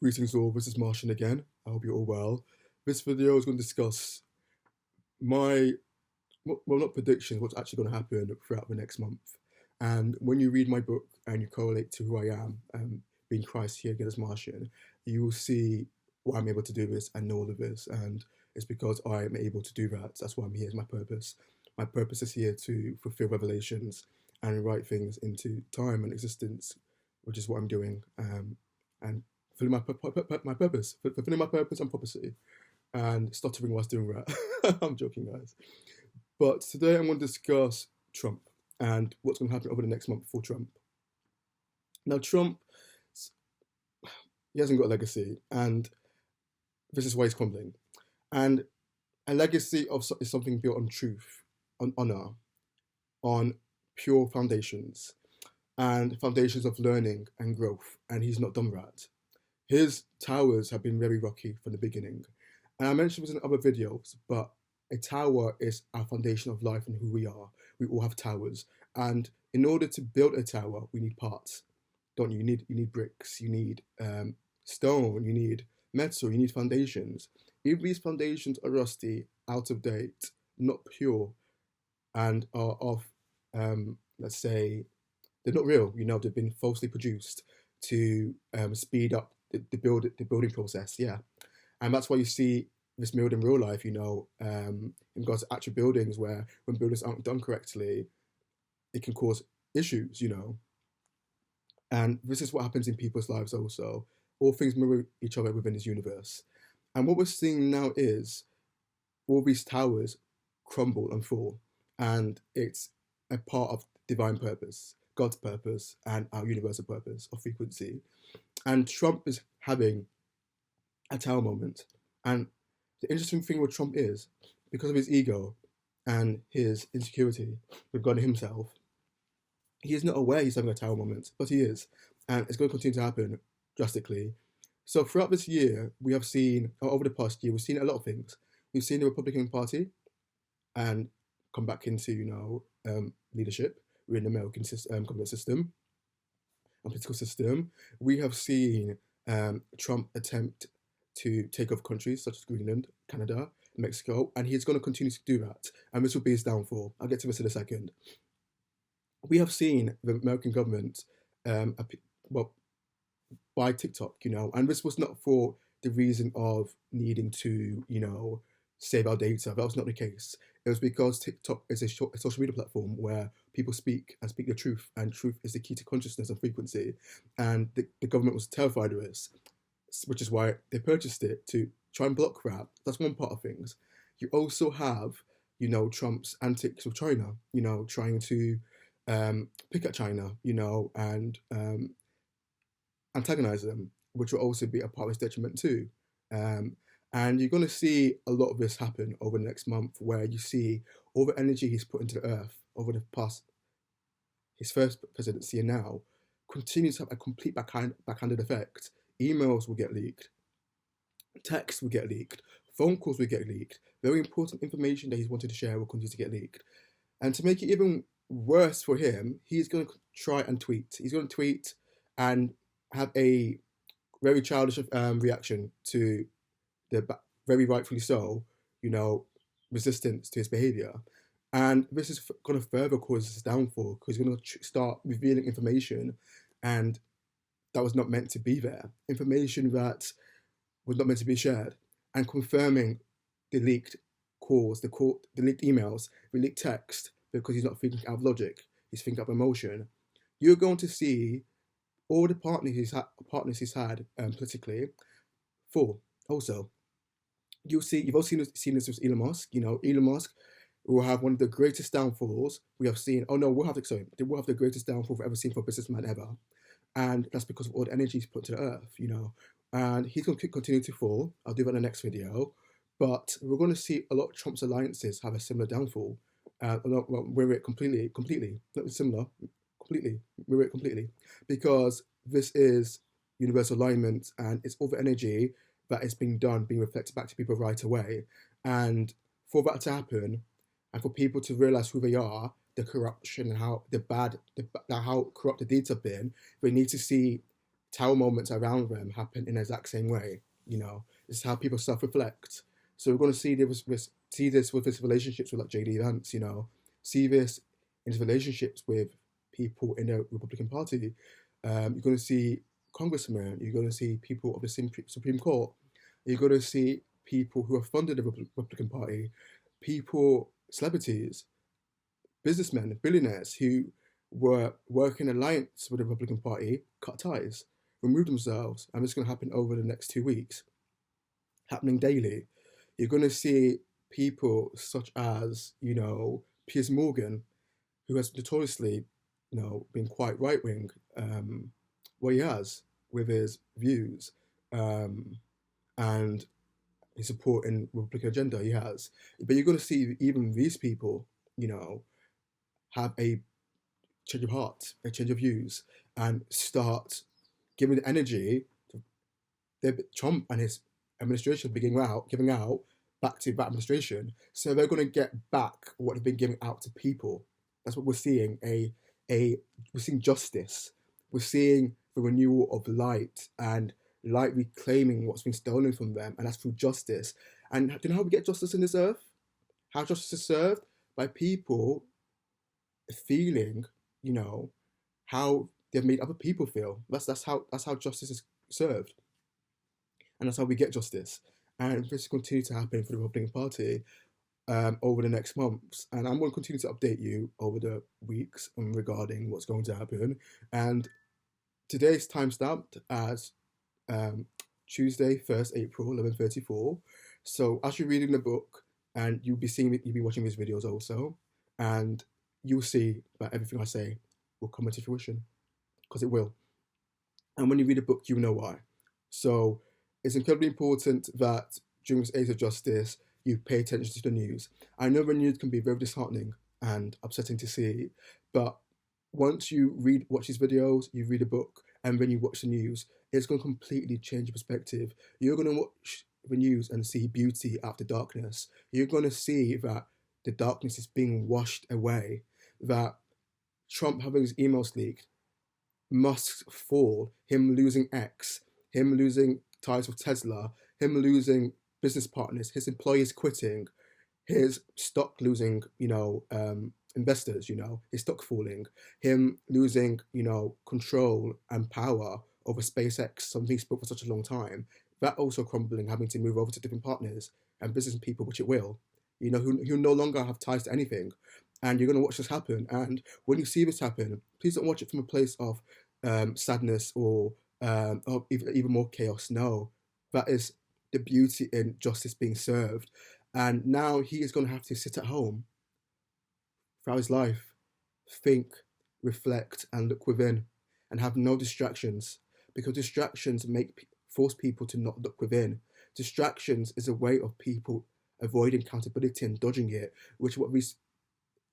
Greetings all, this is Martian again. I hope you're all well. This video is going to discuss my, well, not predictions, what's actually going to happen throughout the next month. And when you read my book and you correlate to who I am, being Christ here again as Martian, you will see why I'm able to do this and know all of this. And it's because I am able to do that. That's why I'm here, is my purpose. My purpose is here to fulfill revelations and write things into time and existence, which is what I'm doing. And fulfilling my purpose, fulfilling my purpose and prophecy, and stuttering whilst doing that. I'm joking, guys. But today I'm going to discuss Trump and what's going to happen over the next month for Trump. Now, Trump, he hasn't got a legacy, and this is why he's crumbling. And a legacy is something built on truth, on honor, on pure foundations, and foundations of learning and growth. And he's not done that. His towers have been very rocky from the beginning. And I mentioned this in other videos, but a tower is our foundation of life and who we are. We all have towers. And in order to build a tower, we need parts, don't you? You need bricks, you need stone, you need metal, you need foundations. If these foundations are rusty, out of date, not pure, and are of, let's say, they're not real, they've been falsely produced to speed up the building process, yeah. And that's why you see this mirrored in real life, in regards to actual buildings, where when buildings aren't done correctly, it can cause issues, And this is what happens in people's lives also. All things mirror each other within this universe. And what we're seeing now is all these towers crumble and fall. And it's a part of divine purpose, God's purpose, and our universal purpose of frequency. And Trump is having a tower moment. And the interesting thing with Trump is, because of his ego and his insecurity with God himself, he is not aware he's having a tower moment, but he is. And it's going to continue to happen drastically. So throughout this year, we have seen, or over the past year, we've seen a lot of things. We've seen the Republican Party and come back into, leadership within the American government system and political system. We have seen Trump attempt to take over countries such as Greenland, Canada, Mexico, and he's going to continue to do that. And this will be his downfall. I'll get to this in a second. We have seen the American government, buy TikTok, and this was not for the reason of needing to, save our data. That was not the case. It was because TikTok is a social media platform where people speak the truth, and truth is the key to consciousness and frequency. And the government was terrified of this, which is why they purchased it, to try and block that. That's one part of things. You also have, Trump's antics with China, trying to pick at China, and antagonize them, which will also be a part of his detriment too. And you're going to see a lot of this happen over the next month, where you see all the energy he's put into the earth over the past, his first presidency and now, continues to have a complete backhanded effect. Emails will get leaked, texts will get leaked, phone calls will get leaked. Very important information that he's wanted to share will continue to get leaked. And to make it even worse for him, he's going to try and tweet. He's going to tweet and have a very childish reaction to the very rightfully so, resistance to his behavior. And this is going to further cause his downfall, because he's going to start revealing information and that was not meant to be there. Information that was not meant to be shared, and confirming the leaked calls, the leaked emails, the leaked text, because he's not thinking out of logic, he's thinking out of emotion. You're going to see all the partners he's had politically fall. Also, you've all seen this with Elon Musk. Elon Musk will have one of the greatest downfalls we have seen. They will have the greatest downfall we've ever seen for a businessman ever. And that's because of all the energy he's put to the earth, And he's going to continue to fall. I'll do that in the next video. But we're going to see a lot of Trump's alliances have a similar downfall. We're it completely, not similar, we're it completely. Because this is universal alignment, and it's all the energy that is being reflected back to people right away. And for that to happen, and for people to realize who they are, the corruption and how corrupt the deeds have been, they need to see tower moments around them happen in the exact same way. This is how people self-reflect. So we're going to see this with his relationships with like JD Vance. See this in his relationships with people in the Republican Party. You're going to see congressmen. You're going to see people of the Supreme Court. You're going to see people who have funded the Republican Party, people, celebrities, businessmen, billionaires who were working in alliance with the Republican Party, cut ties, remove themselves, and it's going to happen over the next 2 weeks, happening daily. You're going to see people such as, Piers Morgan, who has notoriously, been quite right wing, what he has with his views, and his support in Republican agenda he has. But you're going to see even these people, have a change of heart, a change of views, and start giving the energy to Trump and his administration giving out back to that administration. So they're going to get back what they've been giving out to people. That's what we're seeing. We're seeing justice. We're seeing the renewal of light and light reclaiming what's been stolen from them, and that's through justice. And do you know how we get justice in this earth? How justice is served? By people feeling, how they've made other people feel. That's how justice is served, and that's how we get justice. And this will continue to happen for the Republican Party over the next months. And I'm going to continue to update you over the weeks regarding what's going to happen. And today's time stamped as Tuesday, 1st April, 11:34. So as you're reading the book, and you'll be watching these videos also, and you'll see that everything I say will come into fruition, because it will. And when you read a book, you know why. So it's incredibly important that during this age of justice, you pay attention to the news. I know the news can be very disheartening and upsetting to see, but once you watch these videos, you read a book, and when you watch the news, it's going to completely change your perspective. You're going to watch the news and see beauty after darkness. You're going to see that the darkness is being washed away, that Trump having his emails leaked, Musk's fall, him losing X, him losing ties with Tesla, him losing business partners, his employees quitting, his stock losing, investors, his stock falling, him losing, control and power over SpaceX, something he's built for such a long time, that also crumbling, having to move over to different partners and business people, which it will, who no longer have ties to anything. And you're going to watch this happen. And when you see this happen, please don't watch it from a place of sadness or even more chaos. No, that is the beauty in justice being served. And now he is going to have to sit at home throughout his life, think, reflect, and look within, and have no distractions, because distractions force people to not look within. Distractions is a way of people avoiding accountability and dodging it, which is what these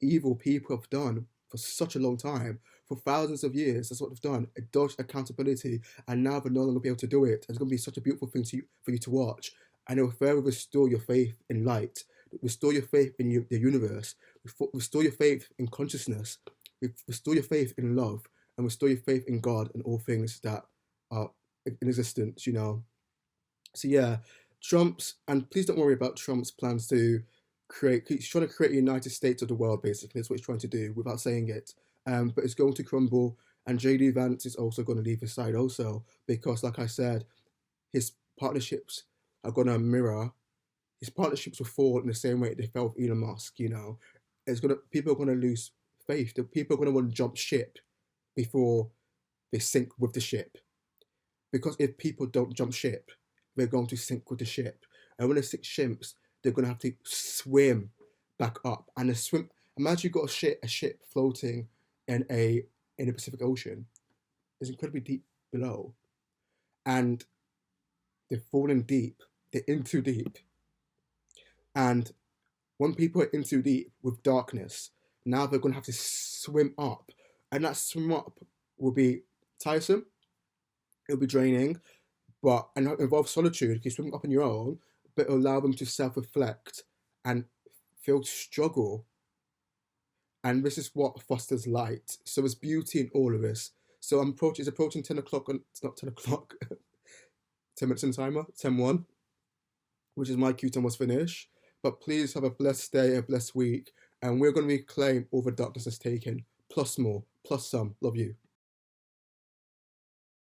evil people have done for such a long time. For thousands of years, that's what they've done. It dodged accountability, and now they're no longer be able to do it. It's going to be such a beautiful thing for you to watch, and it will further restore your faith in light, restore your faith in the universe, restore your faith in consciousness, restore your faith in love, and restore your faith in God and all things that are in existence. So yeah, and please don't worry about Trump's plans to he's trying to create a United States of the world, basically. That's what he's trying to do without saying it. But it's going to crumble, and JD Vance is also going to leave his side also, because like I said, his partnerships are going to mirror, his partnerships will fall in the same way they fell with Elon Musk. People are going to lose faith. People are going to want to jump ship before they sink with the ship. Because if people don't jump ship, they're going to sink with the ship. And when they sink ships, they're going to have to swim back up. And imagine you've got a ship floating in the Pacific Ocean. It's incredibly deep below. And they're falling deep. They're in too deep. And when people are in too deep with darkness, now they're going to have to swim up. And that swim up will be tiresome. It'll be draining, and it involves solitude. You swim up on your own, but it'll allow them to self-reflect and feel struggle. And this is what fosters light. So there's beauty in all of this. So it's approaching 10 o'clock. It's not 10 o'clock. 10 minutes in the timer. 10:01, which is my cue to almost finish. But please have a blessed day, a blessed week, and we're going to reclaim all the darkness that's taken, plus more, plus some. Love you.